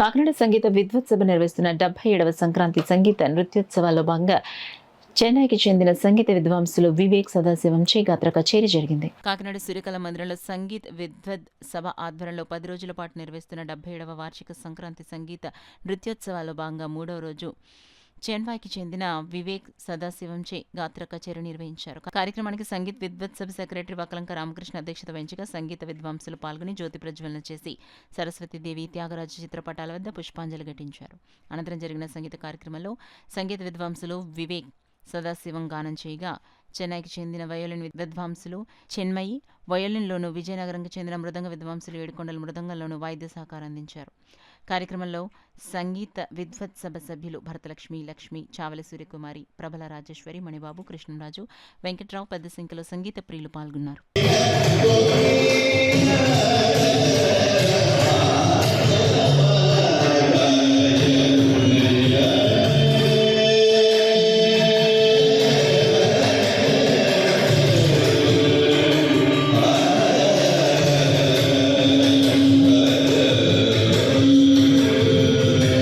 కాకినాడ సంగీత విద్వత్సభ నిర్వహిస్తున్న 77వ సంక్రాంతి సంగీత నృత్యోత్సవాల్లో భాగంగా చెన్నైకి చెందిన సంగీత విద్వాంసులు వివేక్ సదాశివంచే గాత్ర కచేరీ జరిగింది. కాకినాడ సూర్యకళ మందిరంలో సంగీత్ విద్వద్ సభ ఆధ్వర్యంలో 10 రోజుల పాటు నిర్వహిస్తున్న 77వ వార్షిక సంక్రాంతి సంగీత నృత్యోత్సవాల్లో భాగంగా 3వ రోజు చెన్వాయ్కి చెందిన వివేక్ సదాశివంచే గాత్ర కచేరీ నిర్వహించారు. కార్యక్రమానికి సంగీత్ విద్వత్సభ సెక్రటరీ వకలంక రామకృష్ణ అధ్యక్షత వహించగా సంగీత విద్వాంసులు పాల్గొని జ్యోతి ప్రజ్వలన చేసి సరస్వతీదేవి త్యాగరాజ చిత్రపటాల వద్ద పుష్పాంజలి ఘటించారు. అనంతరం జరిగిన సంగీత కార్యక్రమంలో సంగీత విద్వాంసులు వివేక్ సదాశివం గానం చేయగా చెన్నైకి చెందిన వయోలిన్ విద్వాంసులు చెన్మయి వయోలిన్లోను, విజయనగరంకి చెందిన మృదంగ విద్వాంసులు ఏడుకొండల మృదంగంలోను వాయిద్య సహకారం అందించారు. కార్యక్రమంలో సంగీత విద్వత్సభ సభ్యులు భరతలక్ష్మి, లక్ష్మి, చావలి సూర్యకుమారి, ప్రబల రాజేశ్వరి, మణిబాబు, కృష్ణరాజు, వెంకట్రావు పెద్ద సంఖ్యలో సంగీత ప్రియులు పాల్గొన్నారు.